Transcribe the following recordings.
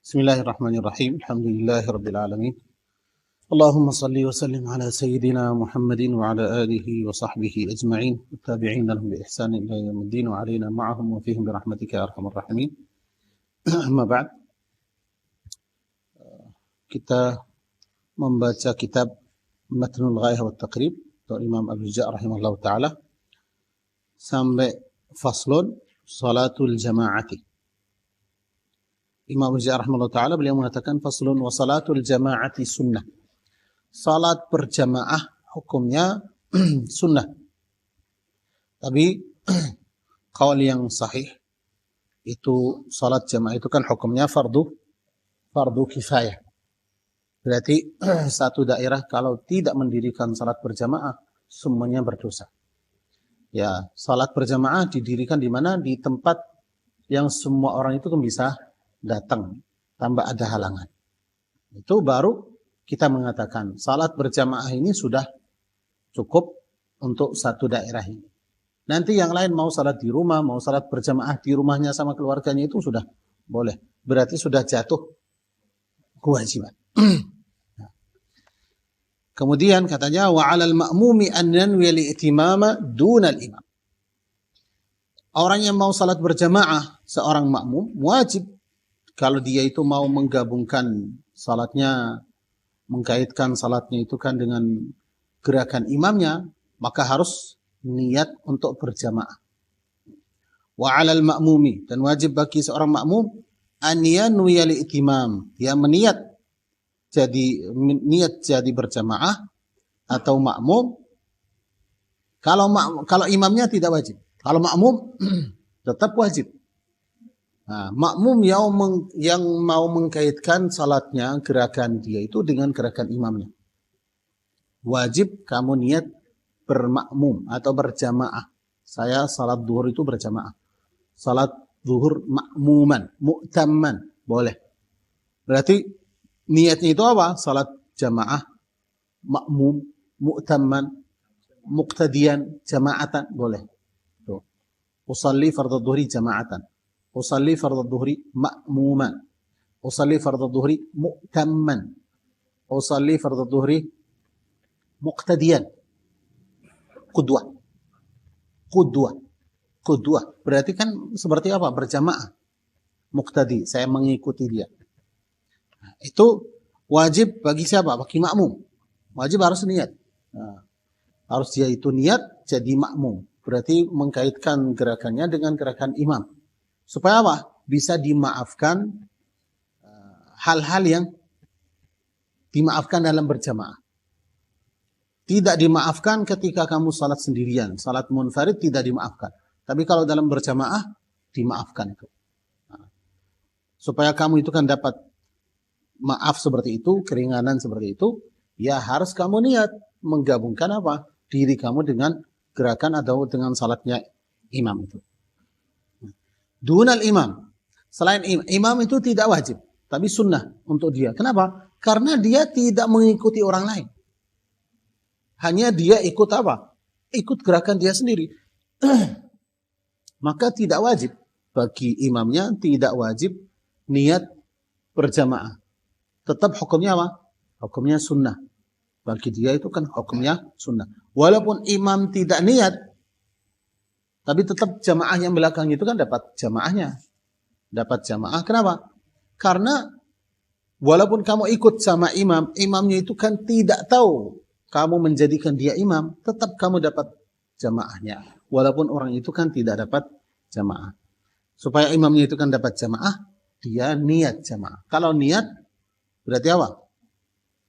Bismillahirrahmanirrahim. Alhamdulillahirabbil alamin. Allahumma salli wa sallim ala sayyidina Muhammadin wa ala alihi wa sahbihi ajma'in. Tabi'in lahum bi ihsan ila yaumiddin wa alaina ma'ahum wa fihim bi rahmatika ya arhamar rahimin. Amma ba'd. Kita membaca kitab Matnul Ghayah wa Taqrib dari Imam Abu Ja'far rahimahullah taala sampai faslun salatul jama'ati. Imam Abu Ja'far rahimahullah taala beliau mengatakan faslun wa salatul jama'ati sunnah. Salat berjamaah hukumnya sunnah. Tapi qaul yang sahih itu salat jamaah itu kan hukumnya fardu kifayah. Berarti satu daerah kalau tidak mendirikan salat berjamaah semuanya berdosa. Ya, salat berjamaah didirikan di mana? Di tempat yang semua orang itu kan bisa datang tanpa ada halangan. Itu baru kita mengatakan salat berjamaah ini sudah cukup untuk satu daerah ini. Nanti yang lain mau salat di rumah, mau salat berjamaah di rumahnya sama keluarganya itu sudah boleh. Berarti sudah jatuh kewajiban. Kemudian katanya wa 'alal ma'mumi an yanwi al-i'timama dunal imam. Orang yang mau salat berjamaah, seorang makmum wajib kalau dia itu mau menggabungkan salatnya, mengkaitkan salatnya itu kan dengan gerakan imamnya, maka harus niat untuk berjamaah. Wa 'alal ma'mumi, dan wajib bagi seorang makmum an yanwi al-i'timam, dia niat jadi berjamaah atau makmum. Kalau imamnya tidak wajib. Kalau makmum tetap wajib. Nah, makmum yang mau mengkaitkan salatnya, gerakan dia itu dengan gerakan imamnya, wajib kamu niat bermakmum atau berjamaah. Saya salat zuhur itu berjamaah. Salat zuhur makmuman, mu'tamman, boleh. Berarti niatnya itu apa? Salat jamaah, makmum, mu'tamman, muqtadiyan, jama'atan, boleh. Tuh. Usalli fardhu dhuhri jama'atan. Usalli fardhu dhuhri ma'muman. Usalli fardhu dhuhri mu'tamman. Usalli fardhu dhuhri muqtadiyan. Qudwah. Qudwah. Qudwah. Berarti kan seperti apa? Berjamaah. Muqtadi. Saya mengikuti dia. Nah, itu wajib bagi siapa? Bagi makmum. Wajib harus niat. Nah, harus dia itu niat jadi makmum. Berarti mengkaitkan gerakannya dengan gerakan imam. Supaya apa? Bisa dimaafkan hal-hal yang dimaafkan dalam berjamaah. Tidak dimaafkan ketika kamu salat sendirian. Salat munfarid tidak dimaafkan. Tapi kalau dalam berjamaah, dimaafkan itu. Nah, supaya kamu itu kan dapat maaf seperti itu, keringanan seperti itu, ya harus kamu niat menggabungkan apa? Diri kamu dengan gerakan atau dengan salatnya imam itu. Dunal imam. Selain imam itu tidak wajib, tapi sunnah untuk dia. Kenapa? Karena dia tidak mengikuti orang lain. Hanya dia ikut apa? Ikut gerakan dia sendiri. Maka tidak wajib bagi imamnya, tidak wajib niat berjamaah. Tetap hukumnya apa? Hukumnya sunnah. Bagi dia itu kan hukumnya sunnah. Walaupun imam tidak niat, tapi tetap jamaah yang belakang itu kan dapat jamaahnya. Dapat jamaah. Kenapa? Karena walaupun kamu ikut sama imam, imamnya itu kan tidak tahu kamu menjadikan dia imam, tetap kamu dapat jamaahnya. Walaupun orang itu kan tidak dapat jamaah. Supaya imamnya itu kan dapat jamaah, dia niat jamaah. Kalau niat, berarti apa?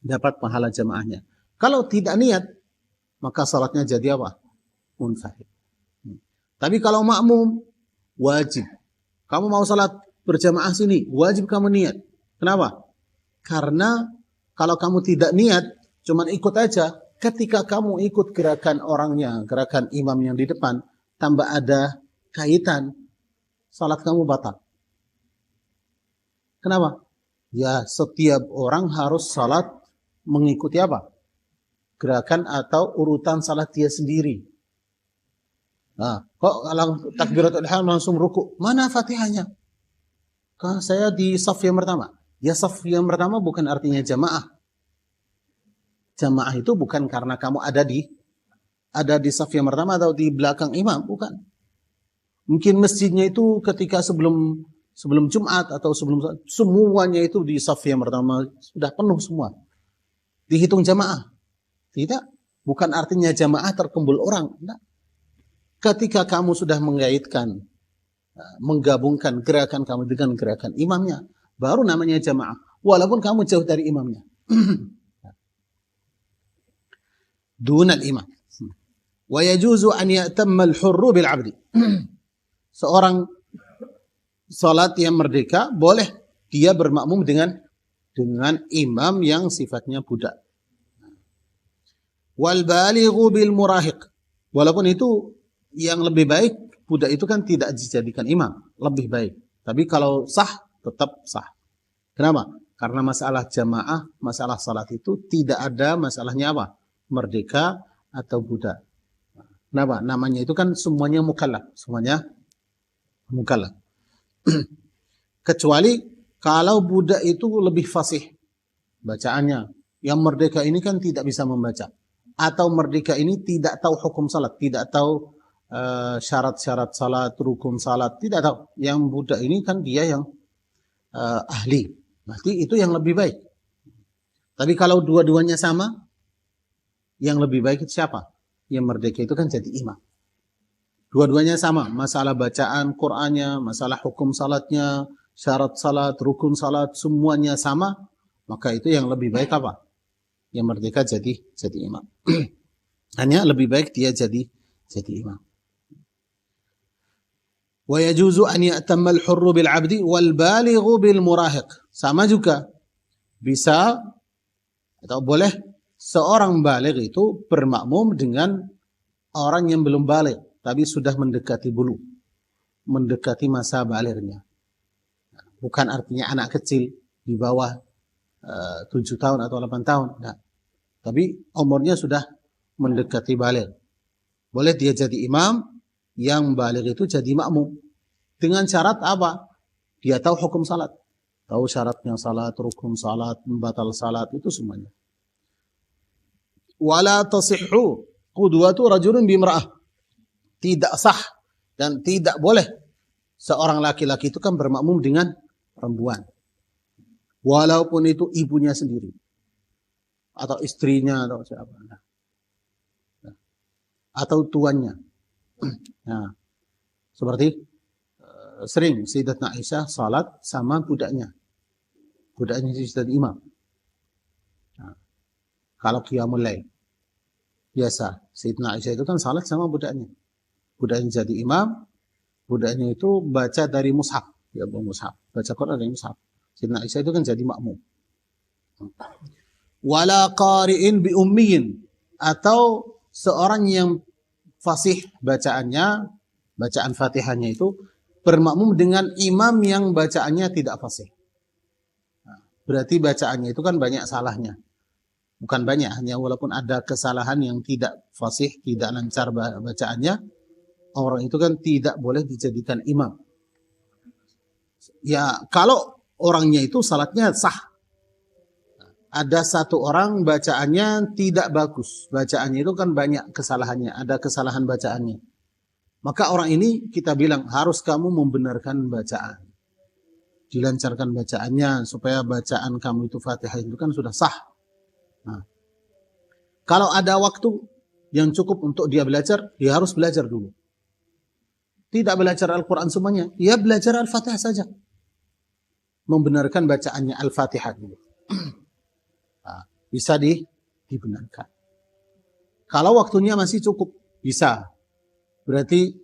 Dapat pahala jamaahnya. Kalau tidak niat, maka salatnya jadi apa? Munfarid. Tapi kalau makmum, wajib. Kamu mau salat berjamaah sini, wajib kamu niat. Kenapa? Karena kalau kamu tidak niat, cuman ikut aja, ketika kamu ikut gerakan orangnya, gerakan imam yang di depan, tanpa ada kaitan, salat kamu batal. Kenapa? Ya, setiap orang harus salat mengikuti apa? Gerakan atau urutan salat dia sendiri. Nah, kok takbiratul ihram langsung ruku? Mana Fatihahnya? Kan saya di saf yang pertama. Ya saf yang pertama bukan artinya jamaah. Jamaah itu bukan karena kamu ada di saf yang pertama atau di belakang imam, bukan. Mungkin masjidnya itu ketika sebelum Jumat atau semuanya itu di saf yang pertama sudah penuh semua. Dihitung jamaah. Tidak, bukan artinya jamaah terkumpul orang. Tidak. Ketika kamu sudah menggabungkan gerakan kamu dengan gerakan imamnya, baru namanya jamaah. Walaupun kamu jauh dari imamnya. Dunal imam. Wa yajuzu an ya'tamma al-hurru bil 'abdi. Seorang salat yang merdeka boleh dia bermakmum dengan imam yang sifatnya budak. Wal balighu bil murahiq. Walaupun itu yang lebih baik, budak itu kan tidak dijadikan imam, lebih baik. Tapi kalau sah, tetap sah. Kenapa? Karena masalah jamaah, masalah salat itu tidak ada masalahnya apa? Merdeka atau budak. Kenapa? Namanya itu kan semuanya mukallaf, semuanya mukallaf. Kecuali kalau budak itu lebih fasih bacaannya. Yang merdeka ini kan tidak bisa membaca. Atau merdeka ini tidak tahu hukum salat, tidak tahu syarat-syarat salat, rukun salat, tidak tahu. Yang budak ini kan dia yang ahli. Berarti itu yang lebih baik. Tapi kalau dua-duanya sama, yang lebih baik itu siapa? Yang merdeka itu kan jadi imam. Dua-duanya sama, masalah bacaan Qur'annya, masalah hukum salatnya, syarat salat, rukun salat, semuanya sama, maka itu yang lebih baik apa? Yang merdeka jadi imam. Hanya lebih baik dia jadi imam. Wa yajuzu an ya'tamma al-hurru bil 'abdi wal balighu bil murahiq. Sama juga bisa atau boleh seorang baligh itu bermakmum dengan orang yang belum baligh tapi sudah mendekati bulu, mendekati masa balighnya. Bukan artinya anak kecil di bawah 7 tahun atau 8 tahun. Nah, tapi umurnya sudah mendekati baligh. Boleh dia jadi imam, yang baligh itu jadi makmum. Dengan syarat apa? Dia tahu hukum salat. Tahu syaratnya salat, rukun salat, membatal salat, itu semuanya. Wala tasihhu qudwatu rajulun bimra'ah. Tidak sah dan tidak boleh seorang laki-laki itu kan bermakmum dengan perempuan. Walaupun itu ibunya sendiri. Atau istrinya atau siapa. Atau tuannya. Nah, seperti sering Sayyidatuna Aisyah salat sama budaknya. Budaknya jadi imam. Nah, kalau qiyamul lail biasa, Sayyidatuna Aisyah itu kan salat sama budaknya. Budaknya jadi imam, budaknya itu baca dari mushaf, ya mushaf, baca Quran dari mushaf. Sayyidatuna Aisyah itu kan jadi makmum. Wala qari'in bi ummiyin, atau seorang yang fasih bacaannya, bacaan Fatihahnya itu bermakmum dengan imam yang bacaannya tidak fasih. Nah, berarti bacaannya itu kan banyak salahnya. Bukan banyak, hanya walaupun ada kesalahan yang tidak fasih, tidak lancar bacaannya, orang itu kan tidak boleh dijadikan imam. Ya, kalau orangnya itu salatnya sah. Ada satu orang bacaannya tidak bagus. Bacaannya itu kan banyak kesalahannya. Ada kesalahan bacaannya. Maka orang ini kita bilang harus kamu membenarkan bacaan. Dilancarkan bacaannya supaya bacaan kamu itu Fatihah itu kan sudah sah. Nah, kalau ada waktu yang cukup untuk dia belajar, dia harus belajar dulu. Tidak belajar Al-Quran semuanya, dia belajar Al-Fatihah saja. Membenarkan bacaannya Al-Fatihah dulu. Nah, bisa dibenarkan. Kalau waktunya masih cukup, bisa. Berarti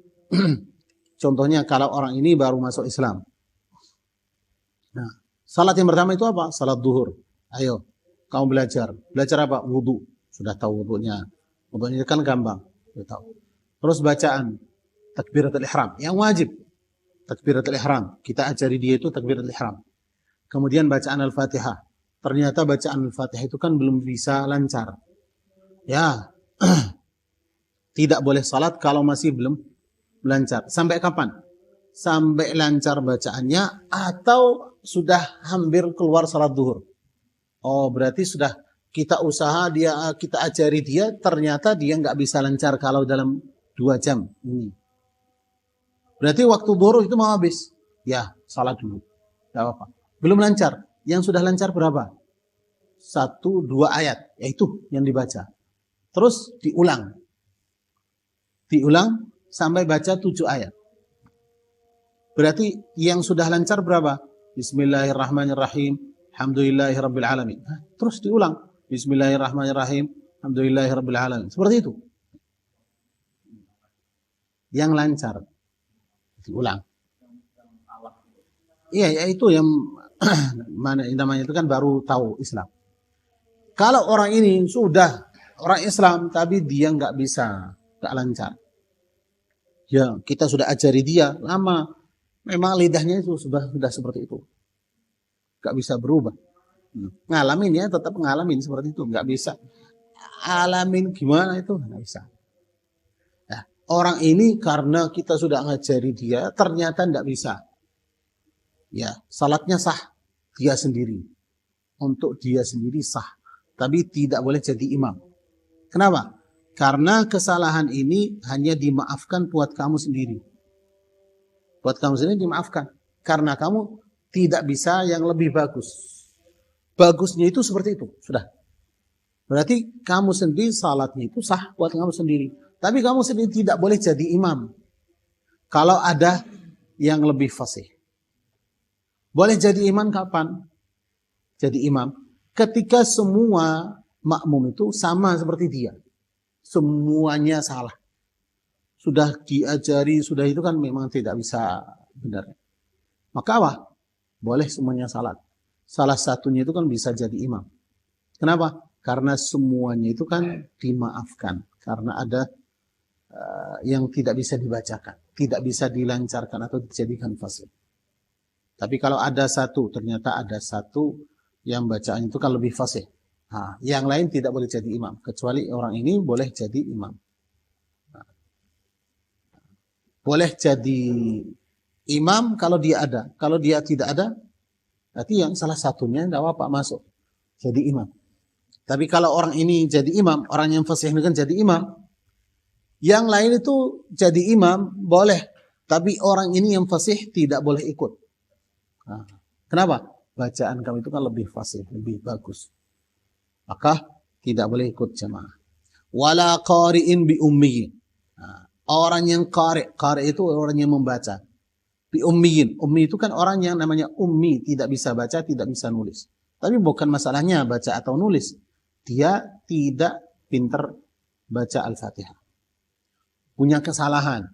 contohnya kalau orang ini baru masuk Islam. Nah, salat yang pertama itu apa? Salat duhur. Ayo, kamu belajar. Belajar apa? Wudu. Sudah tahu wudunya. Wudunya kan gampang. Sudah tahu. Terus bacaan takbiratul ihram. Yang wajib. Takbiratul ihram. Kita ajari dia itu takbiratul ihram. Kemudian bacaan Al-Fatihah. Ternyata bacaan Al-Fatihah itu kan belum bisa lancar. Ya, tidak boleh salat kalau masih belum lancar. Sampai kapan? Sampai lancar bacaannya atau sudah hampir keluar salat zuhur. Oh, berarti sudah kita usaha kita ajari dia, ternyata dia nggak bisa lancar kalau dalam 2 jam ini. Berarti waktu zuhur itu mau habis. Ya, salat dulu. Nggak apa-apa. Belum lancar. Yang sudah lancar berapa? 1-2 ayat, yaitu yang dibaca. Terus diulang. Diulang sampai baca 7 ayat. Berarti yang sudah lancar berapa? Bismillahirrahmanirrahim. Alhamdulillahirabbil alamin. Terus diulang. Bismillahirrahmanirrahim. Alhamdulillahirabbil alamin. Seperti itu. Yang lancar diulang. Iya, ya itu yang mana namanya itu kan baru tahu Islam. Kalau orang ini sudah orang Islam tapi dia nggak bisa, nggak lancar. Ya, kita sudah ajari dia lama. Memang lidahnya itu sudah seperti itu. Nggak bisa berubah. Ngalamin ya, tetap ngalamin seperti itu. Nggak bisa. Alamin gimana itu? Nggak bisa. Nah, orang ini karena kita sudah ngajari dia, ternyata nggak bisa. Ya, salatnya sah. Dia sendiri. Untuk dia sendiri sah. Tapi tidak boleh jadi imam. Kenapa? Karena kesalahan ini hanya dimaafkan buat kamu sendiri. Buat kamu sendiri dimaafkan. Karena kamu tidak bisa yang lebih bagus. Bagusnya itu seperti itu. Sudah. Berarti kamu sendiri salatnya itu sah buat kamu sendiri. Tapi kamu sendiri tidak boleh jadi imam. Kalau ada yang lebih fasih. Boleh jadi imam kapan? Jadi imam ketika semua makmum itu sama seperti dia. Semuanya salah. Sudah diajari, sudah itu kan memang tidak bisa benar. Maka apa? Boleh semuanya salat. Salah satunya itu kan bisa jadi imam. Kenapa? Karena semuanya itu kan dimaafkan. Karena ada yang tidak bisa dibacakan. Tidak bisa dilancarkan atau dijadikan fasih. Tapi kalau ada satu, ternyata ada satu yang bacaan itu kan lebih fasih. Nah, yang lain tidak boleh jadi imam. Kecuali orang ini boleh jadi imam. Nah, boleh jadi imam kalau dia ada. Kalau dia tidak ada, berarti yang salah satunya tidak apa-apa masuk. Jadi imam. Tapi kalau orang ini jadi imam, orang yang fasih ini kan jadi imam. Yang lain itu jadi imam, boleh. Tapi orang ini yang fasih tidak boleh ikut. Nah, kenapa? Bacaan kamu itu kan lebih fasih, lebih bagus. Maka tidak boleh ikut jamaah. Wala qari'in bi ummiyin. Nah, orang yang qari' itu orang yang membaca. Bi ummiyin. Ummi itu kan orang yang namanya ummi, tidak bisa baca, tidak bisa nulis. Tapi bukan masalahnya baca atau nulis. Dia tidak pintar baca Al-Fatihah. Punya kesalahan.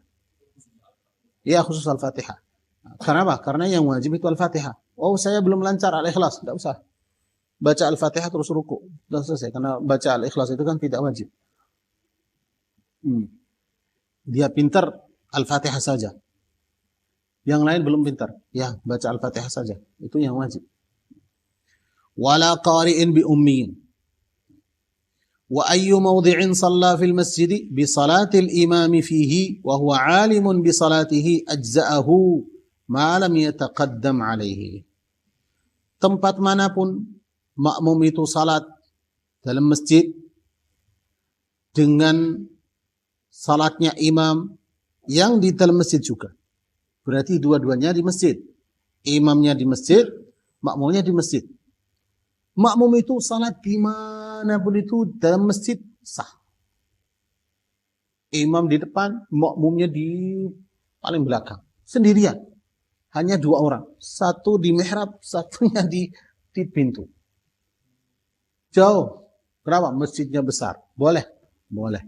Ya, khusus Al-Fatihah. Kenapa? Karena yang wajib itu Al-Fatihah. Oh, saya belum lancar Al-Ikhlas. Tidak usah. Baca Al-Fatihah terus ruku. Sudah selesai. Karena baca Al-Ikhlas itu kan tidak wajib. Dia pintar Al-Fatihah saja. Yang lain belum pintar. Ya, baca Al-Fatihah saja. Itu yang wajib. Wala qari'in bi ummiyin. Wa ayyu mawdi'in shalla fil masjid bi salatil imami fihi wa huwa 'alimun bi salatihi ajza'ahu ma lam yataqaddam alaihi. Tempat manapun makmum itu salat dalam masjid dengan salatnya imam yang di dalam masjid juga. Berarti dua-duanya di masjid. Imamnya di masjid, makmumnya di masjid. Makmum itu salat di manapun itu dalam masjid sah. Imam di depan, makmumnya di paling belakang. Sendirian. Hanya 2 orang. Satu di mihrab, satunya di pintu. Jauh. Kenapa? Masjidnya besar. Boleh? Boleh.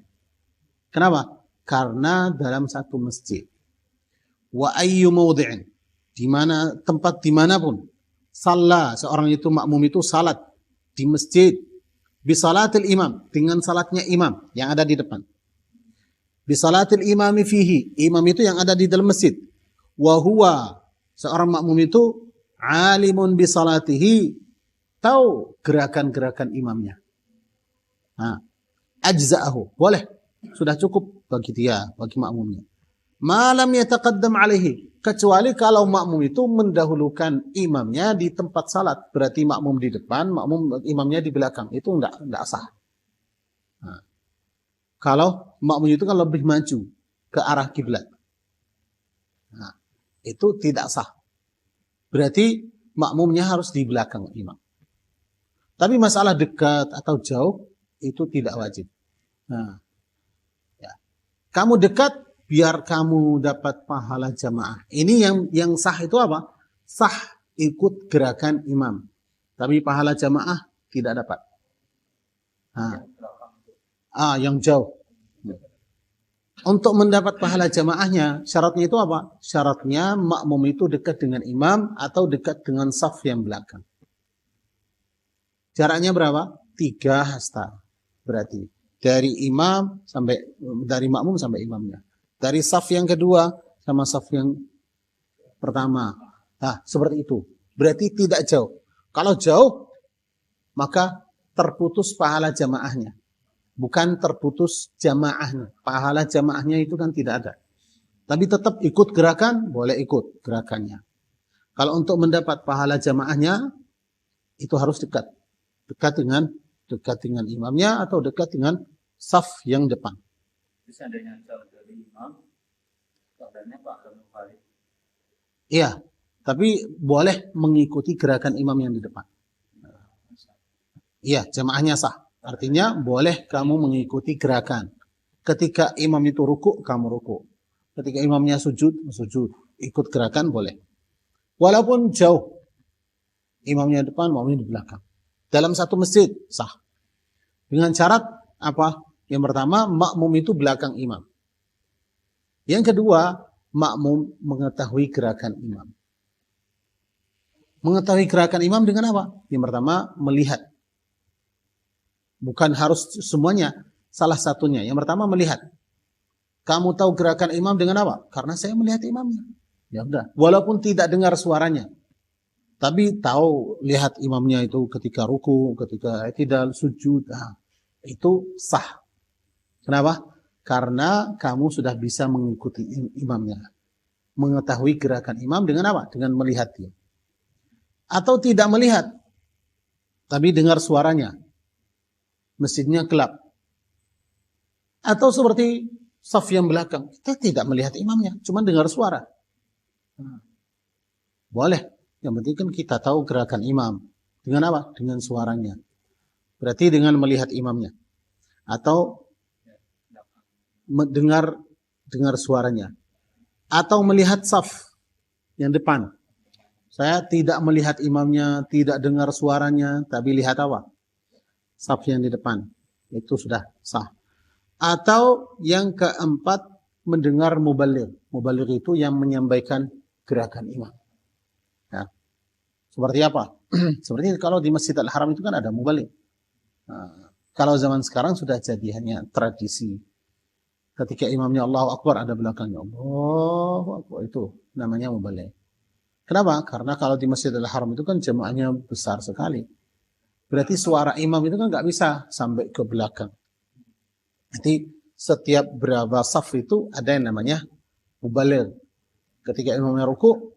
Kenapa? Karena dalam satu masjid. Wa ayyu mawdi'in. Tempat dimanapun. Salat. Seorang itu makmum itu salat. Di masjid. Bisalatil imam. Dengan salatnya imam. Yang ada di depan. Bisalatil imami fihi. Imam itu yang ada di dalam masjid. Wa huwa. Seorang makmum itu alimun bisalatihi, tahu gerakan-gerakan imamnya. Nah, ajza'ahu, boleh, sudah cukup bagi dia, bagi makmumnya. Malam yataqaddam alaihi, kecuali kalau makmum itu mendahulukan imamnya di tempat salat, berarti makmum di depan, imamnya di belakang, itu enggak sah. Nah, kalau makmum itu kan lebih maju ke arah kiblat, nah, itu tidak sah. Berarti makmumnya harus di belakang imam. Tapi masalah dekat atau jauh itu tidak wajib. Nah, ya. Kamu dekat, biar kamu dapat pahala jamaah. Ini yang sah itu apa? Sah ikut gerakan imam. Tapi pahala jamaah tidak dapat. Nah, yang jauh. Untuk mendapat pahala jamaahnya, syaratnya itu apa? Syaratnya makmum itu dekat dengan imam atau dekat dengan saf yang belakang. Jaraknya berapa? 3 hasta. Berarti dari makmum sampai imamnya. Dari saf yang kedua sama saf yang pertama. Nah, seperti itu. Berarti tidak jauh. Kalau jauh, maka terputus pahala jamaahnya. Bukan terputus jamaahnya. Pahala jamaahnya itu kan tidak ada. Tapi tetap ikut gerakan, boleh ikut gerakannya. Kalau untuk mendapat pahala jamaahnya, itu harus dekat. Dekat dengan imamnya atau dekat dengan saf yang depan. Seandainya jauh dari imam, keadaannya Pak akan balik. Iya, tapi boleh mengikuti gerakan imam yang di depan. Iya, jamaahnya sah. Artinya boleh kamu mengikuti gerakan. Ketika imam itu ruku, kamu ruku. Ketika imamnya sujud, sujud. Ikut gerakan boleh. Walaupun jauh. Imamnya depan, makmumnya di belakang. Dalam satu masjid, sah. Dengan syarat apa? Yang pertama, makmum itu belakang imam. Yang kedua, makmum mengetahui gerakan imam. Mengetahui gerakan imam dengan apa? Yang pertama, melihat. Bukan harus semuanya, salah satunya. Yang pertama, melihat. Kamu tahu gerakan imam dengan apa? Karena saya melihat imamnya. Ya udah. Walaupun tidak dengar suaranya. Tapi tahu, lihat imamnya itu ketika ruku, ketika i'tidal, sujud. Nah, itu sah. Kenapa? Karena kamu sudah bisa mengikuti imamnya. Mengetahui gerakan imam dengan apa? Dengan melihat dia. Atau tidak melihat, tapi dengar suaranya. Masjidnya gelap. Atau seperti saf yang belakang. Kita tidak melihat imamnya, cuma dengar suara. Boleh. Yang penting kan kita tahu gerakan imam. Dengan apa? Dengan suaranya. Berarti dengan melihat imamnya. Atau dengar suaranya. Atau melihat saf yang depan. Saya tidak melihat imamnya, tidak dengar suaranya, tapi lihat apa? Saf yang di depan. Itu sudah sah. Atau yang keempat, mendengar mubaligh. Mubaligh itu yang menyampaikan gerakan imam. Ya. Seperti apa? Seperti kalau di Masjid Al-Haram itu kan ada mubaligh. Nah, kalau zaman sekarang sudah jadi hanya tradisi. Ketika imamnya Allahu Akbar, ada belakangnya Allahu Akbar. Itu namanya mubaligh. Kenapa? Karena kalau di Masjid Al-Haram itu kan jemaahnya besar sekali. Berarti suara imam itu kan nggak bisa sampai ke belakang. Jadi setiap berapa saf itu ada yang namanya mubaligh. Ketika imamnya ruku,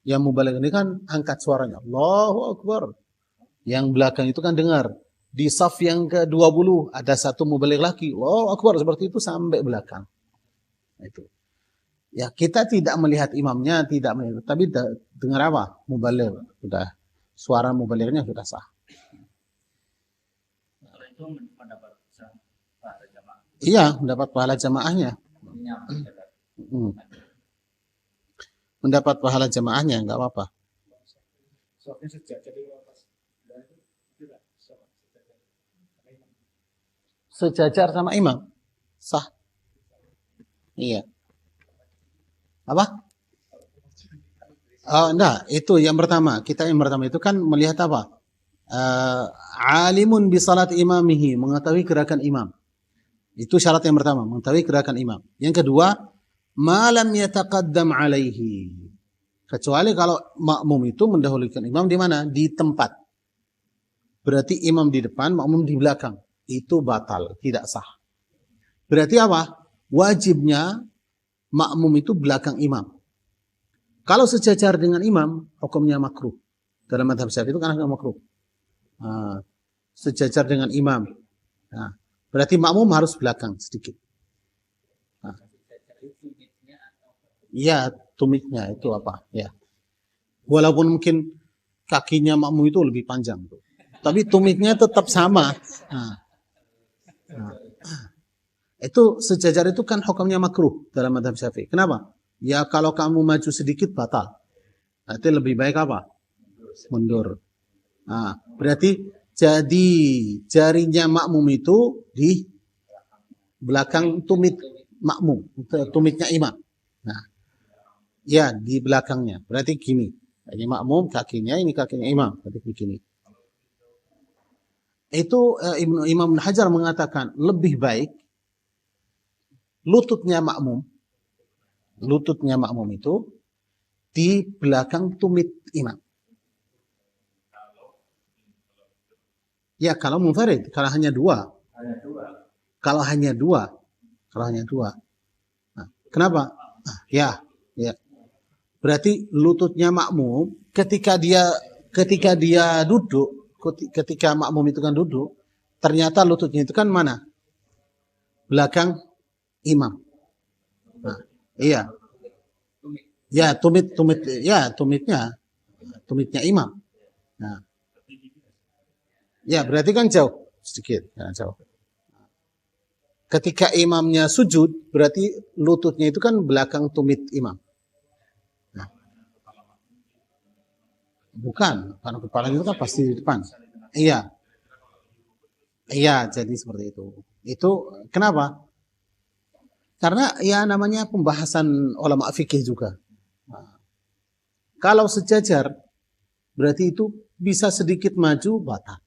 yang mubaligh ini kan angkat suaranya Allahu Akbar. Yang belakang itu kan dengar. Di saf yang ke-20 ada satu mubaligh lagi Allahu Akbar, seperti itu sampai belakang. Itu. Ya, kita tidak melihat imamnya, tidak melihat, tapi dengar apa? Mubaligh. Sudah suara mubalighnya sudah sah. Kalau itu mendapat pahala jamaah. Iya, mendapat pahala jamaahnya. Mendapat pahala jamaahnya, enggak apa-apa. Sejajar sama imam. Sah. Iya. Apa? Oh, enggak, itu yang pertama. Kita yang pertama itu kan melihat apa? Alimun bi salat imamihi, mengetahui gerakan imam. Itu syarat yang pertama, mengetahui gerakan imam. Yang kedua, malam yataqaddam alaihi. Kecuali kalau makmum itu mendahulukan imam di mana? Di tempat. Berarti imam di depan, makmum di belakang. Itu batal, tidak sah. Berarti apa? Wajibnya makmum itu belakang imam. Kalau sejajar dengan imam, hukumnya makruh. Dalam mazhab Syafi'i itu kan makruh. Sejajar dengan imam. Nah, berarti makmum harus belakang sedikit. Nah. Ya, tumitnya itu apa? Ya. Walaupun mungkin kakinya makmum itu lebih panjang, tapi tumitnya tetap sama. Nah. Itu sejajar itu kan hukumnya makruh dalam mazhab Syafi'i. Kenapa? Ya kalau kamu maju sedikit batal. Berarti lebih baik apa? Mundur. Nah, berarti jadi jarinya makmum itu di belakang tumit makmum, tumitnya imam. Nah, ya di belakangnya. Berarti gini. Ini makmum kakinya, ini kakinya imam. Berarti begini. Itu Imam Hajar mengatakan lebih baik lututnya makmum itu di belakang tumit imam. Ya kalau munfarid, kalau hanya dua. Kalau hanya dua. Nah, kenapa? Ya. Berarti lututnya makmum ketika dia duduk, ketika makmum itu kan duduk, ternyata lututnya itu kan mana? Belakang imam. Nah, iya. Ya, tumitnya imam. Nah. Ya, berarti kan jauh sedikit, ya, jauh. Ketika imamnya sujud, berarti lututnya itu kan belakang tumit imam. Nah. Bukan, karena kepalanya itu kan pasti di depan. Iya. Iya, jadi seperti itu. Itu kenapa? Karena ya namanya pembahasan ulama fikih juga. Nah, kalau sejajar, berarti itu bisa sedikit maju batal.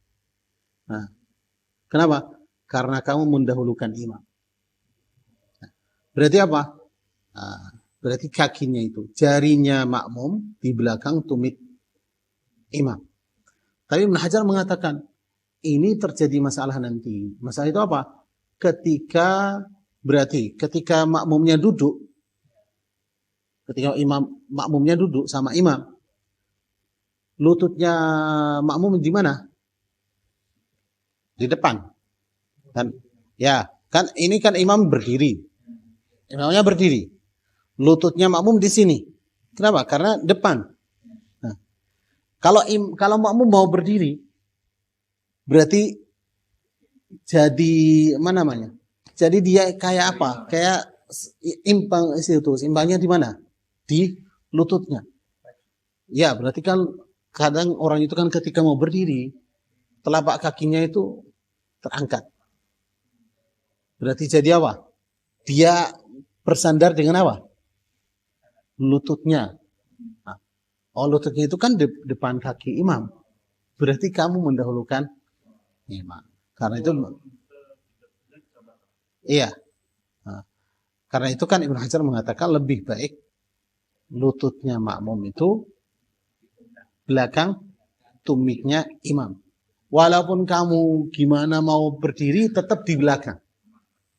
Nah, kenapa? Karena kamu mendahulukan imam. Nah, berarti apa? Nah, berarti kakinya itu, jarinya makmum di belakang tumit imam. Tapi Ibnu Hajar mengatakan, ini terjadi masalah nanti. Masalah itu apa? Ketika makmumnya duduk, ketika makmumnya duduk sama imam, lututnya makmum di mana? Di depan. Kan ya, kan ini kan imam berdiri. Imamnya berdiri. Lututnya makmum di sini. Kenapa? Karena depan. Nah, kalau makmum mau berdiri, berarti jadi mana namanya? Jadi dia kayak apa? Kayak imbangnya di mana? Di lututnya. Ya, berarti kan kadang orang itu kan ketika mau berdiri, telapak kakinya itu terangkat. Berarti jadi apa? Dia bersandar dengan apa? Lututnya. Nah, lututnya itu kan depan kaki imam. Berarti kamu mendahulukan imam. Karena itu iya. Nah, karena itu kan Ibnu Hajar mengatakan lebih baik lututnya makmum itu belakang tumitnya imam. Walaupun kamu gimana mau berdiri tetap di belakang.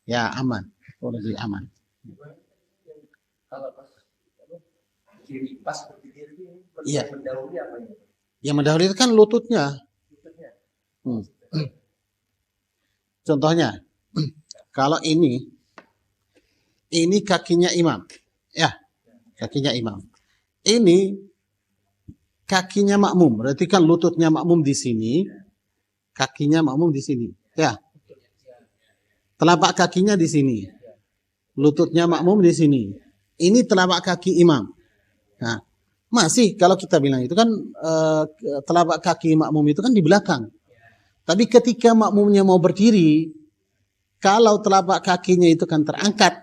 Ya aman. Lebih aman. Kalau pas kiri pas berdiri Iya. mendahului apa ya? Yang mendahului itu kan lututnya. Contohnya, kalau ini kakinya imam. Ya, kakinya imam. Ini kakinya makmum. Berarti kan lututnya makmum di sini, kakinya makmum di sini. Ya. Telapak kakinya di sini. Lututnya makmum di sini. Ini telapak kaki imam. Nah, masih kalau kita bilang itu kan telapak kaki makmum itu kan di belakang. Tapi ketika makmumnya mau berdiri, kalau telapak kakinya itu kan terangkat,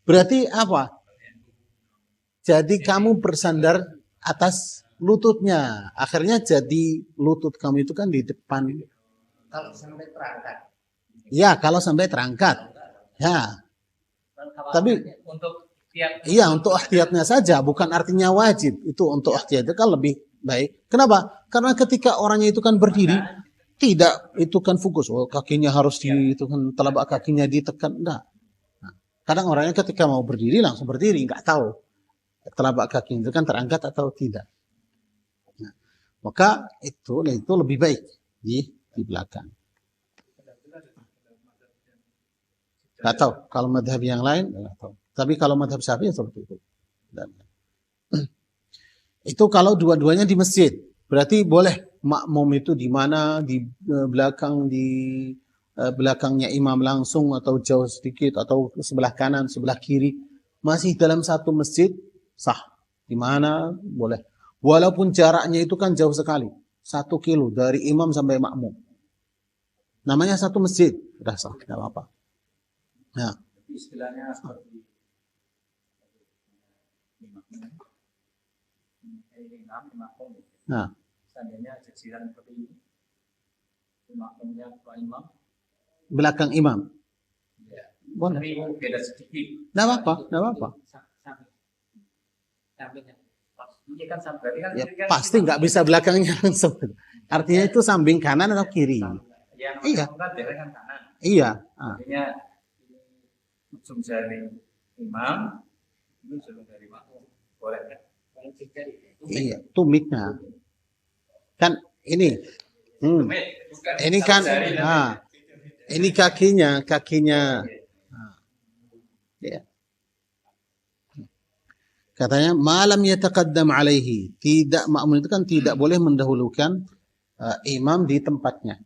berarti apa? Jadi kamu bersandar atas lututnya. Akhirnya jadi lutut kamu itu kan di depan. Kalau sampai terangkat. Ya, kalau sampai terangkat. Ya. Tapi untuk tiap iya, untuk ihtiyatnya saja, bukan artinya wajib. Itu untuk ihtiyatnya kan lebih baik. Kenapa? Karena ketika orangnya itu kan berdiri, tidak itu kan fokus. Oh, kakinya harus di itu kan telapak kakinya ditekan. Enggak. Nah, Kadang orangnya ketika mau berdiri langsung berdiri, nggak tahu telapak kaki itu kan terangkat atau tidak. Nah, maka itu lebih baik di belakang. Nggak tahu kalau madhab yang lain, nggak tahu. Tapi kalau madhab Syafi'i seperti itu. Dan, itu kalau dua-duanya di masjid, berarti boleh makmum itu di mana, di belakang, di belakangnya imam langsung atau jauh sedikit atau sebelah kanan, sebelah kiri, masih dalam satu masjid sah. Di mana boleh. Walaupun jaraknya itu kan jauh sekali, 1 kilo dari imam sampai makmum. Namanya satu masjid, sudah sah, tidak apa-apa. Nah, istilahnya seperti makmum. Nah, Seandainya jajiran seperti ini, makmumnya Pak Imam, belakang imam, ya. boleh. Tapi beda sedikit. Tidak apa-apa, tidak apa-apa. Sampingnya. Ini kan berarti kan Ya, pasti nggak bisa belakangnya langsung. Artinya itu samping kanan atau kiri. Iya. Kan kan kanan. Iya. Artinya ujung jari imam, itu ujung jari makmum. Boleh kan? Iya, tumiknya. Kan ini. Ini kan, ini kakinya. Ya. Katanya malam yataqaddam alaihi, tidak makmum itu kan tidak boleh mendahulukan imam di tempatnya.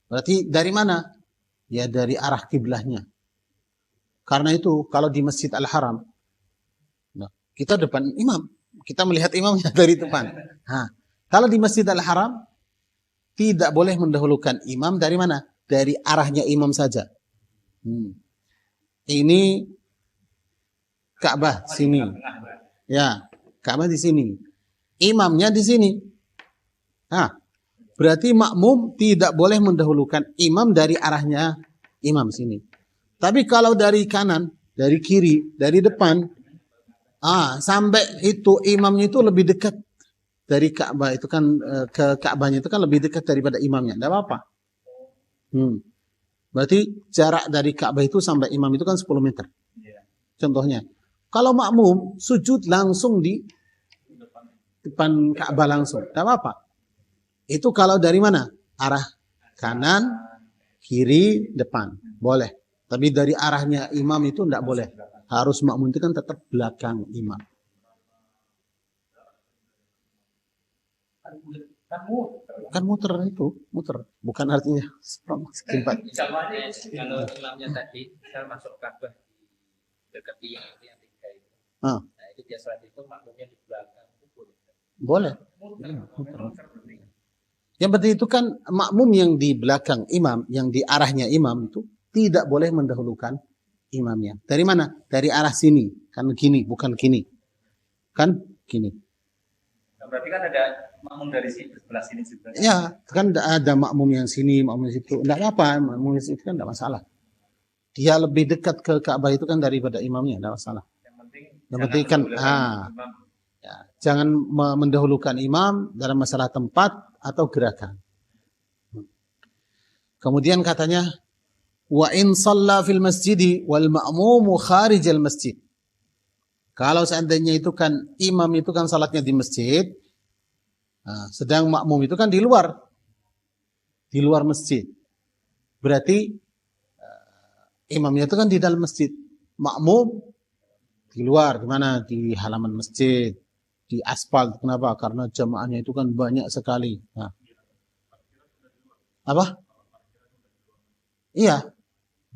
Berarti dari mana? Ya dari arah kiblahnya. Karena itu kalau di Masjid Al-Haram, nah, kita depan imam, kita melihat imamnya dari depan. Nah, kalau di Masjid Al-Haram tidak boleh mendahulukan imam dari mana? Dari arahnya imam saja. Ini Ka'bah sini. Ya, Ka'bah di sini. Imamnya di sini. Nah, berarti makmum tidak boleh mendahulukan imam dari arahnya imam sini. Tapi kalau dari kanan, dari kiri, dari depan, sampai itu imamnya itu lebih dekat dari Ka'bah itu kan ke Ka'bahnya itu kan lebih dekat daripada imamnya. Tidak apa-apa. Berarti jarak dari Ka'bah itu sampai imam itu kan 10 meter. Contohnya. Kalau makmum sujud langsung di depan Ka'bah langsung. Tidak apa-apa. Itu kalau dari mana? Arah kanan, kiri, depan. Boleh. Tapi dari arahnya imam itu tidak boleh. Harus makmum itu kan tetap belakang imam. Kan muter itu, muter. Bukan artinya simpan. Kalau imamnya tadi, saya masuk Ka'bah dekat yang tiga itu. Nah, itu dia salat itu makmumnya di belakang. Boleh. Yang penting itu kan makmum yang di belakang imam, yang di arahnya imam itu tidak boleh mendahulukan imamnya. Dari mana? Dari arah sini. Kan gini, bukan gini. Kan gini. Berarti kan ada makmum dari sini, sebelah sini juga. Ya, kan ada makmum yang sini, makmum yang situ. Tidak apa-apa, makmum yang situ kan tidak masalah. Dia lebih dekat ke Ka'bah itu kan daripada imamnya, tidak masalah. Yang penting kan, ya, jangan mendahulukan imam dalam masalah tempat atau gerakan. Kemudian katanya, wa in shalla fil masjidi wal ma'mumu kharij al masjid. Kalau seandainya itu kan imam itu kan salatnya di masjid, sedang makmum itu kan di luar masjid. Berarti imamnya itu kan di dalam masjid, makmum di luar, di mana? Di halaman masjid, di aspal. Kenapa? Karena jamaahnya itu kan banyak sekali. Nah. Apa? Iya,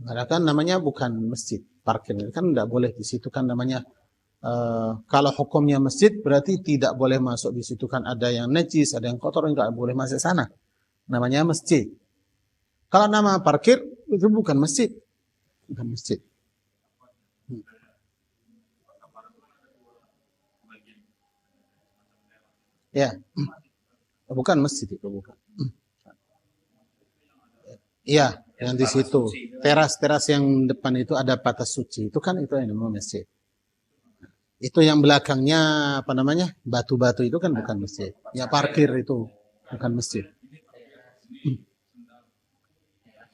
karena kan namanya bukan masjid, parkir kan tidak boleh di situ kan namanya. Kalau hukumnya masjid berarti tidak boleh masuk di situ kan ada yang najis, ada yang kotor, nggak boleh masuk sana. Namanya masjid. Kalau nama parkir itu bukan masjid, bukan masjid. Ya, bukan masjid itu bukan. Iya, yang di situ teras yang depan itu ada batas suci itu kan itu yang namanya masjid. Itu yang belakangnya apa namanya batu-batu itu kan bukan masjid. Ya parkir itu bukan masjid.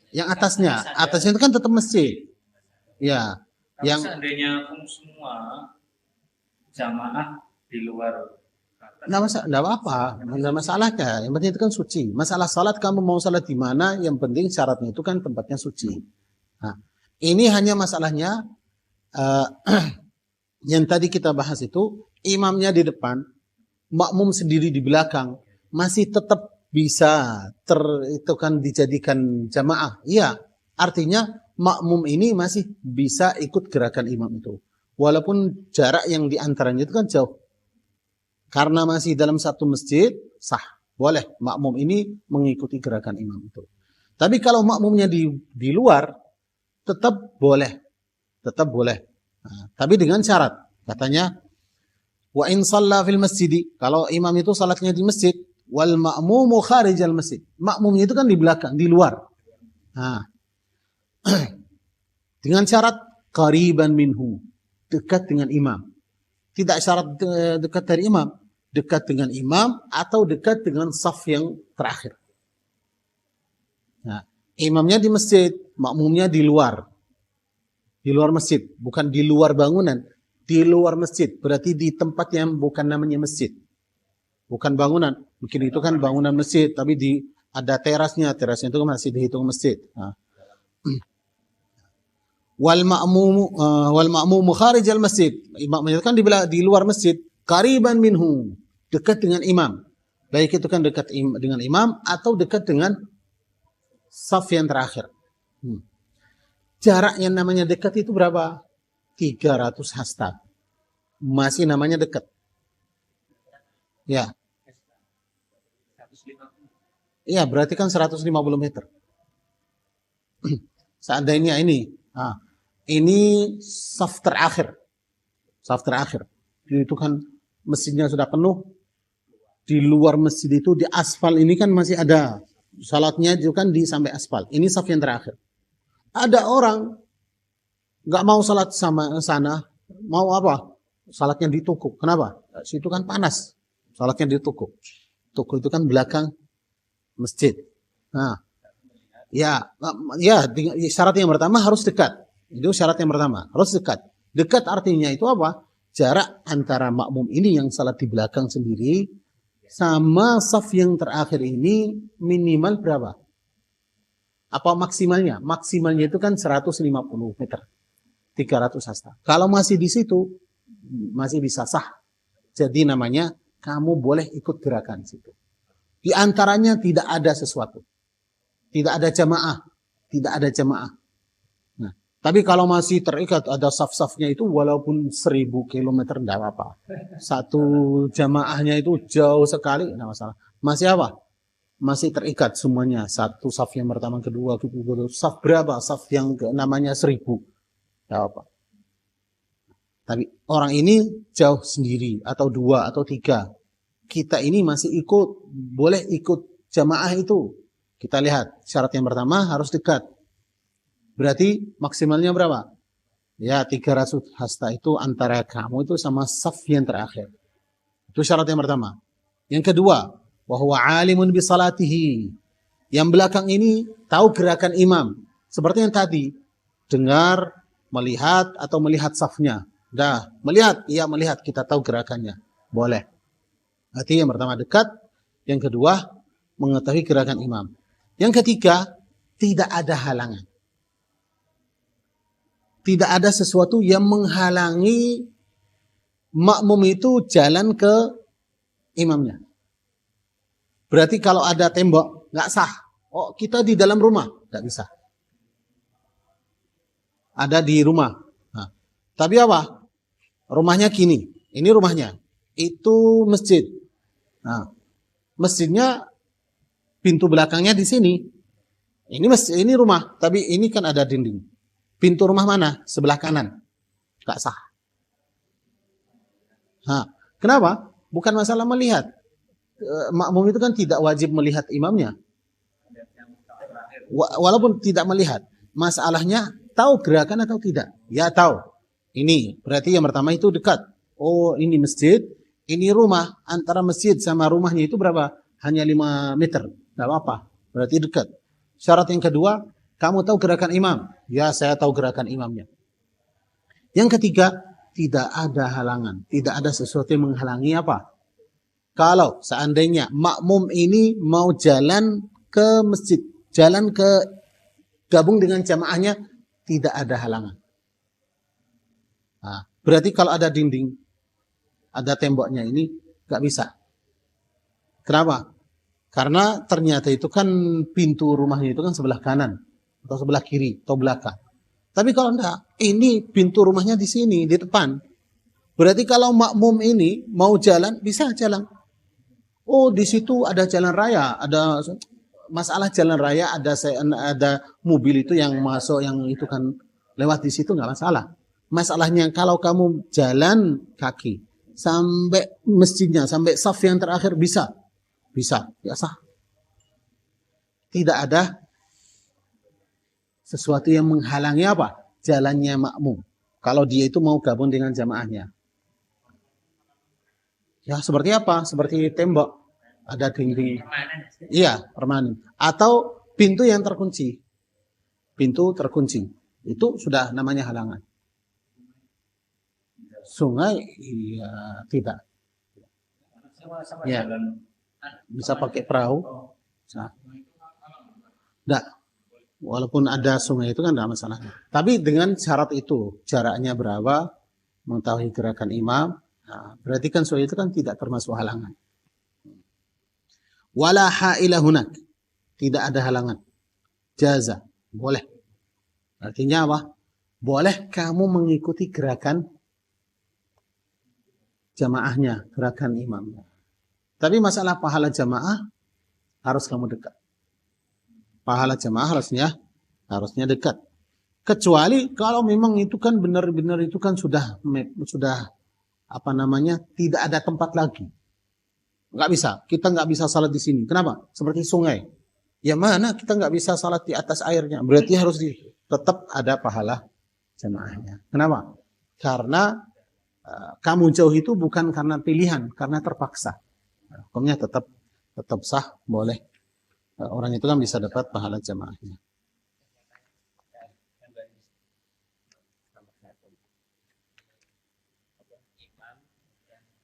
Yang atasnya itu kan tetap masjid. Ya, Kalau Yang seandainya semua jamaah di luar Nggak apa-apa, nggak masalahnya. Yang penting itu kan suci. Masalah salat, kamu mau salat di mana? Yang penting syaratnya itu kan tempatnya suci. Nah, ini hanya masalahnya eh, yang tadi kita bahas itu, imamnya di depan, makmum sendiri di belakang, masih tetap bisa itu kan dijadikan jamaah. Iya, artinya makmum ini masih bisa ikut gerakan imam itu. Walaupun jarak yang diantaranya itu kan jauh. Karena masih dalam satu masjid, sah. Boleh makmum ini mengikuti gerakan imam itu. Tapi kalau makmumnya di luar, tetap boleh. Tetap boleh. Nah, tapi dengan syarat. Katanya, wa in shalla fil masjid. Kalau imam itu salatnya di masjid, wal ma'mumu kharijal masjid. Makmumnya itu kan di belakang, di luar. Nah, dengan syarat qariban minhu. Dekat dengan imam. Tidak syarat dekat dari imam, dekat dengan imam atau dekat dengan saf yang terakhir. Nah, imamnya di masjid, makmumnya di luar masjid, bukan di luar bangunan, di luar masjid. Berarti di tempat yang bukan namanya masjid, bukan bangunan. Mungkin itu kan bangunan masjid, tapi ada terasnya itu masih dihitung masjid. Nah. Wal ma'mumu kharijal masjid. Imam itu kan di luar masjid, qariban minhu, dekat dengan imam. Baik itu kan dekat dengan imam atau dekat dengan saf yang terakhir. Jarak yang namanya dekat itu berapa? 300 hasta. Masih namanya dekat. Ya. Iya, berarti kan 150 meter. Seandainya ini saf terakhir. Saf terakhir. Itu kan masjidnya sudah penuh. Di luar masjid itu di aspal ini kan masih ada. Salatnya itu kan sampai aspal. Ini saf yang terakhir. Ada orang nggak mau salat sama sana, mau apa? Salatnya di toko. Kenapa? Situ kan panas. Salatnya di toko. Toko itu kan belakang masjid. Nah, ya, syarat yang pertama harus dekat. Itu syarat yang pertama, harus dekat. Dekat artinya itu apa? Jarak antara makmum ini yang salat di belakang sendiri sama saf yang terakhir ini minimal berapa? Apa maksimalnya? Maksimalnya itu kan 150 meter. 300 hasta. Kalau masih di situ, masih bisa sah. Jadi namanya kamu boleh ikut gerakan situ. Di antaranya tidak ada sesuatu. Tidak ada jamaah. Tidak ada jamaah. Nah, tapi kalau masih terikat ada saf-safnya itu walaupun 1000 kilometer tidak apa-apa. Satu jamaahnya itu jauh sekali, tidak masalah. Masih apa? Masih terikat semuanya. Satu saf yang pertama, kedua, ketiga. Saf berapa? Saf yang namanya 1000. Tidak apa. Tapi orang ini jauh sendiri atau 2 atau 3. Kita ini masih boleh ikut jamaah itu. Kita lihat syarat yang pertama harus dekat. Berarti maksimalnya berapa? Ya 300 hasta itu antara kamu itu sama saf yang terakhir. Itu syarat yang pertama. Yang kedua, wa huwa alimun bi salatihi. Yang belakang ini tahu gerakan imam. Seperti yang tadi, dengar, melihat atau melihat safnya. Dah, melihat, iya melihat, kita tahu gerakannya. Boleh. Artinya yang pertama dekat, yang kedua mengetahui gerakan imam. Yang ketiga, tidak ada halangan. Tidak ada sesuatu yang menghalangi makmum itu jalan ke imamnya. Berarti kalau ada tembok, nggak sah. Oh, kita di dalam rumah, nggak bisa. Ada di rumah. Nah, tapi apa? Rumahnya gini. Ini rumahnya. Itu masjid. Nah, masjidnya pintu belakangnya di sini. Ini rumah, tapi ini kan ada dinding. Pintu rumah mana? Sebelah kanan. Nggak sah. Nah, kenapa? Bukan masalah melihat. Makmum itu kan tidak wajib melihat imamnya. Walaupun tidak melihat. Masalahnya tahu gerakan atau tidak? Ya tahu. Ini berarti yang pertama itu dekat. Oh ini masjid, ini rumah. Antara masjid sama rumahnya itu berapa? Hanya 5 meter. Tidak apa-apa. Berarti dekat. Syarat yang kedua, kamu tahu gerakan imam? Ya saya tahu gerakan imamnya. Yang ketiga, tidak ada halangan. Tidak ada sesuatu yang menghalangi apa? Kalau seandainya makmum ini mau jalan ke masjid, jalan ke gabung dengan jamaahnya, tidak ada halangan. Nah, berarti kalau ada dinding, ada temboknya ini, nggak bisa. Kenapa? Karena ternyata itu kan pintu rumahnya itu kan sebelah kanan, atau sebelah kiri, atau belakang. Tapi kalau enggak, ini pintu rumahnya di sini, di depan. Berarti kalau makmum ini mau jalan, bisa jalan. Oh, di situ ada jalan raya, ada masalah jalan raya, ada mobil itu yang masuk, yang itu kan lewat di situ nggak masalah. Masalahnya kalau kamu jalan kaki sampai masjidnya, sampai saf yang terakhir bisa, ya sah. Tidak ada sesuatu yang menghalangi apa? Jalannya makmum. Kalau dia itu mau gabung dengan jamaahnya. Ya seperti apa? Seperti tembok. Ada dinding. Iya, permanen. Atau pintu yang terkunci. Pintu terkunci. Itu sudah namanya halangan. Sungai, iya tidak. Ya. Bisa pakai perahu. Nah. Enggak. Walaupun ada sungai itu kan tidak masalah. Tapi dengan syarat itu, jaraknya berapa, mengetahui gerakan imam, nah, berarti kan soal itu kan tidak termasuk halangan. Wala ha'ila hunak, tidak ada halangan. Jaza, boleh. Artinya apa? Boleh kamu mengikuti gerakan jamaahnya, gerakan imamnya. Tapi masalah pahala jamaah harus kamu dekat. Pahala jamaah harusnya dekat. Kecuali kalau memang itu kan benar-benar itu kan sudah apa namanya, tidak ada tempat lagi. Nggak bisa, kita nggak bisa salat di sini. Kenapa? Seperti sungai. Ya mana kita nggak bisa salat di atas airnya. Berarti harus tetap ada pahala jamaahnya. Kenapa? Karena kamu jauh itu bukan karena pilihan, karena terpaksa. Hukumnya tetap sah, boleh. Orang itu kan bisa dapat pahala jamaahnya.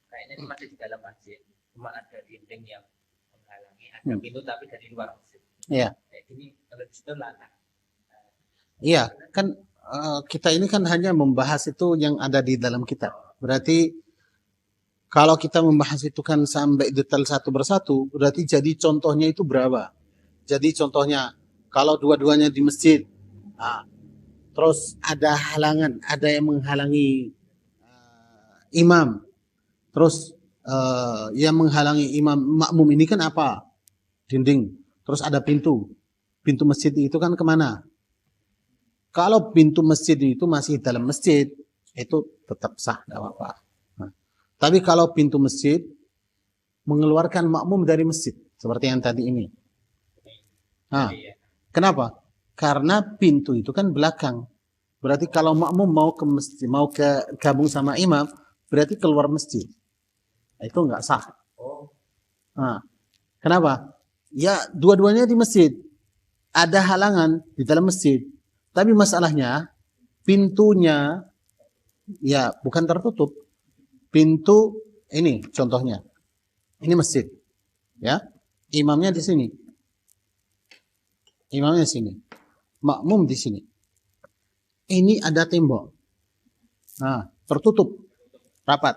Kayaknya cuma di dalam masjid, cuma ada dinding yang menghalangi, ada pintu tapi dari luar masjid. Iya. Ini kalau di situ lanang. Iya, kan kita ini kan hanya membahas itu yang ada di dalam kitab. Berarti kalau kita membahas itu kan sampai detail satu persatu, berarti jadi contohnya itu berapa? Jadi contohnya kalau dua-duanya di masjid, nah, terus ada halangan, ada yang menghalangi imam, terus yang menghalangi imam makmum ini kan apa? Dinding, terus ada pintu masjid itu kan kemana? Kalau pintu masjid itu masih dalam masjid, itu tetap sah, tidak apa-apa. Nah, tapi kalau pintu masjid mengeluarkan makmum dari masjid, seperti yang tadi ini. Nah, kenapa? Karena pintu itu kan belakang. Berarti kalau makmum mau ke masjid, mau ke gabung sama imam, berarti keluar masjid. Itu enggak sah. Nah, kenapa? Ya, dua-duanya di masjid. Ada halangan di dalam masjid. Tapi masalahnya pintunya ya bukan tertutup. Pintu ini contohnya. Ini masjid. Ya. Imamnya di sini. Imamnya di sini. Makmum di sini. Ini ada tembok. Nah, tertutup. Rapat.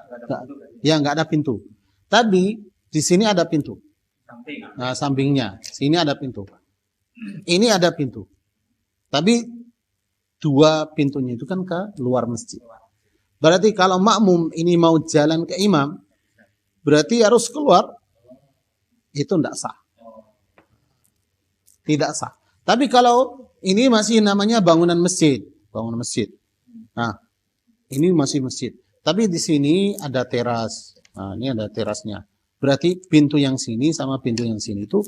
Ya, enggak ada pintu. Tapi di sini ada pintu. Nah, sampingnya. Sini ada pintu. Ini ada pintu. Tapi dua pintunya itu kan ke luar masjid. Berarti kalau makmum ini mau jalan ke imam, berarti harus keluar. Itu tidak sah. Tidak sah. Tapi kalau ini masih namanya bangunan masjid. Bangunan masjid. Nah, ini masih masjid. Tapi di sini ada teras. Nah, ini ada terasnya. Berarti pintu yang sini sama pintu yang sini itu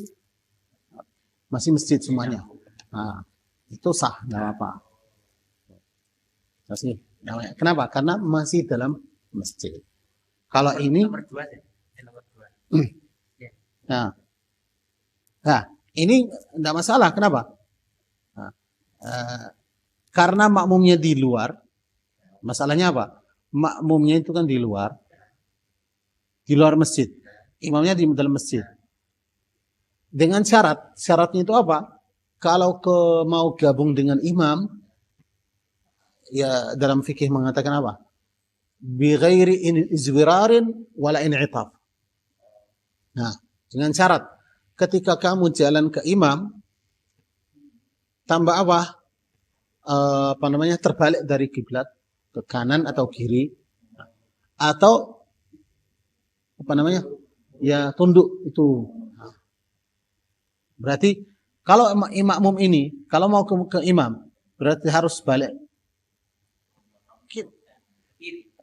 masih masjid semuanya. Nah, itu sah, tidak apa-apa. Kenapa? Karena masih dalam masjid. Kalau ini Nomor 2 ya. Nomor 2. Nah, ini tidak masalah. Kenapa? Nah, karena makmumnya di luar, Masalahnya apa? Makmumnya itu kan di luar masjid. Imamnya di dalam masjid. Dengan syaratnya itu apa? Kalau mau gabung dengan imam, ya dalam fikih mengatakan apa? Bi ghairi izwirarin wala in'itaf. Nah, dengan syarat ketika kamu jalan ke imam, tambah apa? Terbalik dari kiblat ke kanan atau kiri, atau ya tunduk itu. Berarti kalau makmum ini kalau mau ke imam berarti harus balik.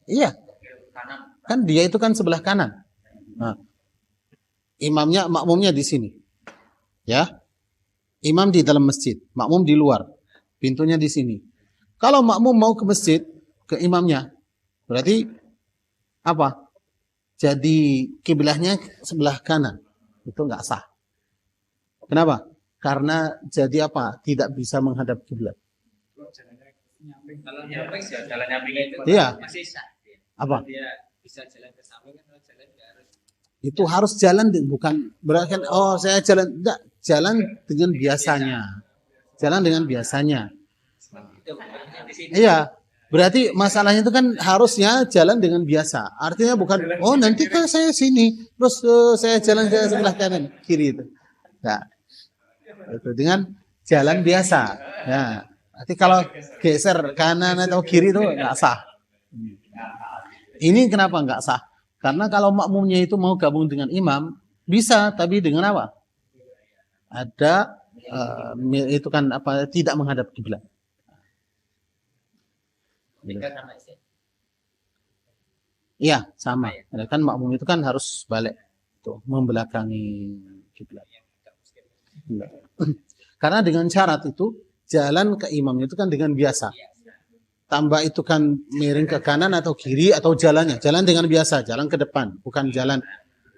Iya, kan dia itu kan sebelah kanan. Nah, makmumnya di sini, ya. Imam di dalam masjid, makmum di luar, pintunya di sini. Kalau makmum mau ke masjid, ke imamnya, berarti apa? Jadi kiblahnya sebelah kanan, itu nggak sah. Kenapa? Karena jadi apa? Tidak bisa menghadap kiblat. Kalau nyamping ya jalan nyampingnya itu masih sah. Apa? Dia bisa jalan ke samping atau jalan ke arus. Itu harus jalan bukan berarti saya jalan enggak, jalan dengan biasanya. Jalan dengan biasanya. Iya. Berarti masalahnya itu kan harusnya jalan dengan biasa. Artinya bukan nanti kan saya sini terus saya jalan ke sebelah kanan kiri itu. Nah, itu dengan jalan biasa. Ya. Nanti kalau geser kanan atau kiri itu nggak sah. Ini kenapa nggak sah? Karena kalau makmumnya itu mau gabung dengan imam bisa, tapi dengan apa? Ada itu kan apa? Tidak menghadap kiblat. Iya sama. Kan makmum itu kan harus balik, tuh membelakangi kiblat. Karena dengan syarat itu jalan ke imamnya itu kan dengan biasa. Tambah itu kan miring ke kanan atau kiri atau jalan dengan biasa, jalan ke depan, bukan jalan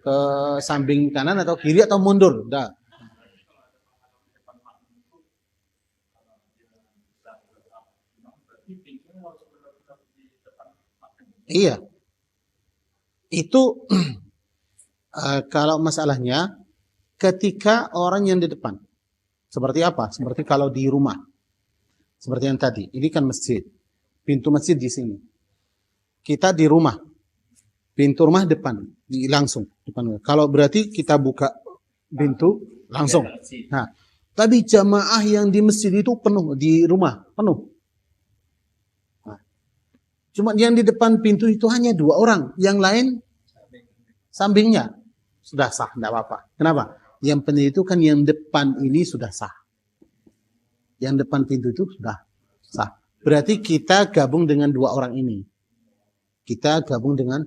ke samping kanan atau kiri atau mundur. Dah. Iya. Itu kalau masalahnya ketika orang yang di depan. Seperti apa? Seperti kalau di rumah. Seperti yang tadi. Ini kan masjid. Pintu masjid di sini. Kita di rumah. Pintu rumah depan. Langsung. Depan. Kalau berarti kita buka pintu langsung. Nah, tadi jamaah yang di masjid itu penuh. Di rumah penuh. Nah, cuma yang di depan pintu itu hanya 2 orang. Yang lain sampingnya. Sudah sah. Tidak apa-apa. Kenapa? Yang penting itu kan yang depan ini sudah sah. Yang depan pintu itu sudah sah. Berarti kita gabung dengan 2 orang ini. Kita gabung dengan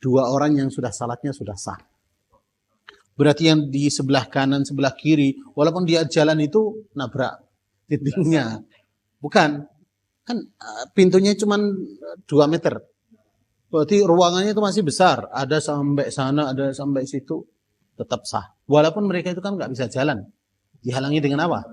2 orang yang sudah salatnya sudah sah. Berarti yang di sebelah kanan, sebelah kiri, walaupun dia jalan itu nabrak dindingnya. Bukan. Kan pintunya cuma 2 meter. Berarti ruangannya itu masih besar. Ada sampai sana, ada sampai situ. Tetap sah. Walaupun mereka itu kan nggak bisa jalan. Dihalangi dengan apa?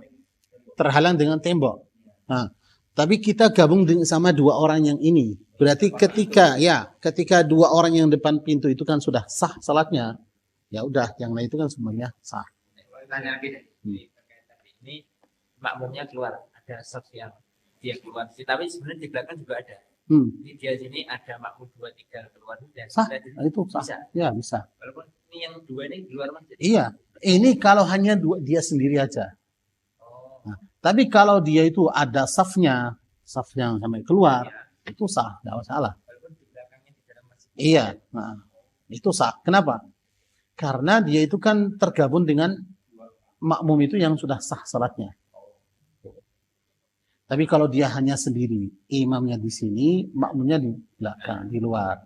Terhalang dengan tembok. Nah, tapi kita gabung sama 2 orang yang ini. Berarti ketika 2 orang yang depan pintu itu kan sudah sah salatnya. Ya udah, yang lain itu kan semuanya sah. Tanya lagi deh. Ini makmumnya keluar, ada saf yang dia keluar. Tapi sebenarnya di belakang juga ada. Ini dia sini ada makmum 2, 3 keluar dan sah. Itu sah. Bisa. Ya bisa. Walaupun ini yang 2 ini di luar masjid. Iya. Ini kalau hanya dia sendiri aja. Nah, tapi kalau dia itu ada safnya sampai keluar, itu sah, tidak masalah. Walaupun di belakangnya di dalam masjid. Iya. Nah, itu sah. Kenapa? Karena dia itu kan tergabung dengan makmum itu yang sudah sah salatnya. Tapi kalau dia hanya sendiri, imamnya di sini, makmumnya di belakang, di luar.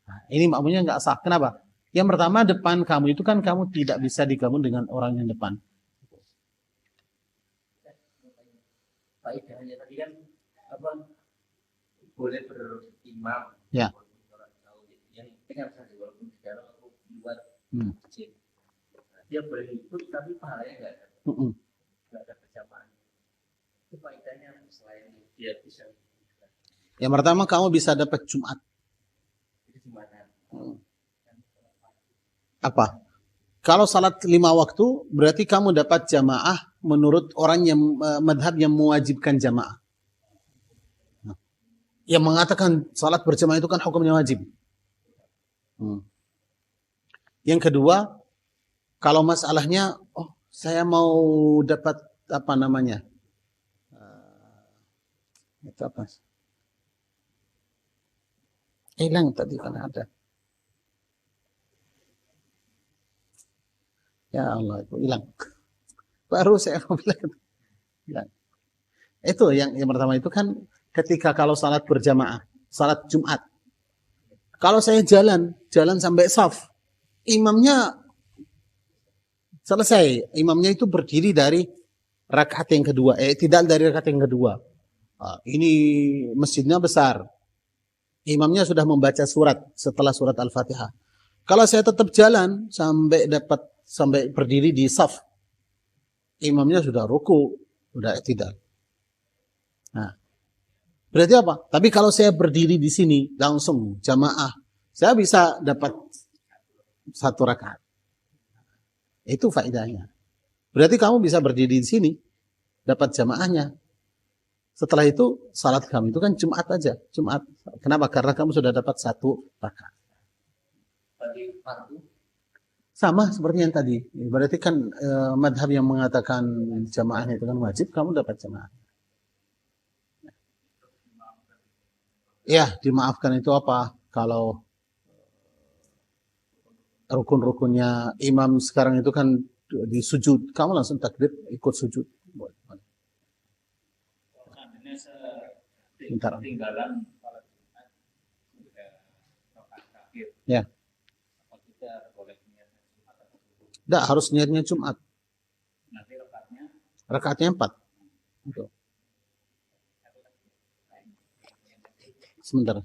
Nah, ini makmumnya nggak sah. Kenapa? Yang pertama, depan kamu itu kan kamu tidak bisa digabung dengan orang yang depan. Faedahnya tadi kan apa? Boleh berimam. Ya. Yang tinggal saja walaupun di dalam atau di luar masjid. Dia boleh ikut tapi pahalanya nggak ada. Nggak ada berjamaah. Itu faedahnya selain dia bisa. Yang pertama kamu bisa dapat Jumat. Apa? Kalau salat 5 waktu berarti kamu dapat jamaah menurut orang yang madhab yang mewajibkan jamaah. Yang mengatakan salat berjamaah itu kan hukumnya wajib. Yang kedua, kalau masalahnya, oh saya mau dapat apa namanya? Itu apa? Hilang tadi kan ada. Ya Allah, itu hilang. Baru saya mau bilang hilang. Itu yang pertama itu kan ketika kalau salat berjamaah, salat Jumat. Kalau saya jalan sampai saf, imamnya selesai. Imamnya itu berdiri dari rakaat yang kedua. Tidak dari rakaat yang kedua. Ini masjidnya besar. Imamnya sudah membaca surat setelah surat Al-Fatihah. Kalau saya tetap jalan sampai berdiri di saf, imamnya sudah ruku, sudah tidak. Nah, berarti apa? Tapi kalau saya berdiri di sini langsung jamaah, saya bisa dapat 1 rakaat. Itu faedahnya. Berarti kamu bisa berdiri di sini, dapat jamaahnya. Setelah itu salat kamu itu kan Jumat aja, Jumat. Kenapa? Karena kamu sudah dapat 1 rakaat. Sama seperti yang tadi. Berarti kan madhab yang mengatakan jamaahnya itu kan wajib, kamu dapat jamaah. Ya, dimaafkan itu apa? Kalau rukun-rukunnya imam sekarang itu kan di sujud, kamu langsung takbir ikut sujud. Bentar. Ya. Tidak, harus niatnya Jumat. Rakaatnya 4. Gitu. Sebentar.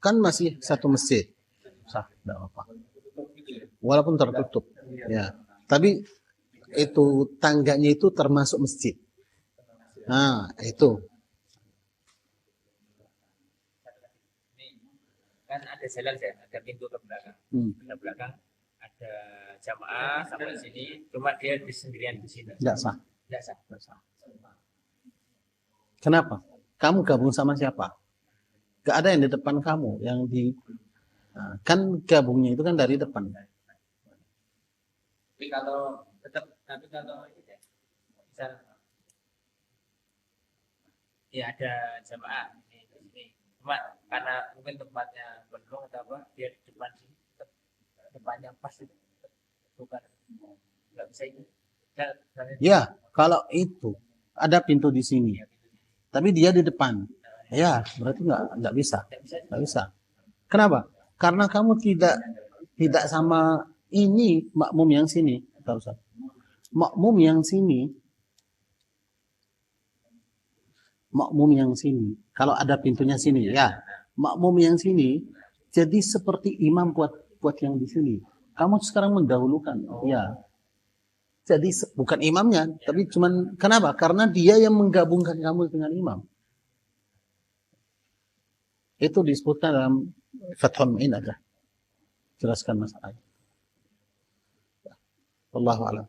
Kan masih satu masjid. Sah, tidak apa. Walaupun tertutup. Ya. Tapi itu tangganya itu termasuk masjid. Nah, itu. Kan ada jalan saya, ada pintu ke belakang. Ke belakang ada jamaah sampai sini, cuma dia sendirian di sini. Tidak sah. Tidak sah. Kenapa? Kamu gabung sama siapa? Gak ada yang di depan kamu, yang di kan gabungnya itu kan dari depan. Tapi kalau misal ya ada jamaah di sini, cuma karena mungkin tempatnya penuh atau apa, dia di depan sini, depannya pas itu bukan nggak bisa itu. Ya, kalau itu ada pintu di sini, tapi dia di depan, ya berarti nggak bisa. Kenapa? Karena kamu tidak sama ini makmum yang sini, tahu Ustaz. Makmum yang sini, kalau ada pintunya sini, ya makmum yang sini, jadi seperti imam buat yang di sini. Kamu sekarang mendahulukan, ya. Jadi bukan imamnya, tapi cuman kenapa? Karena dia yang menggabungkan kamu dengan imam. Itu disebutkan dalam Fathul Mu'in ada. Jelaskan masalah. Wallahu a'lam.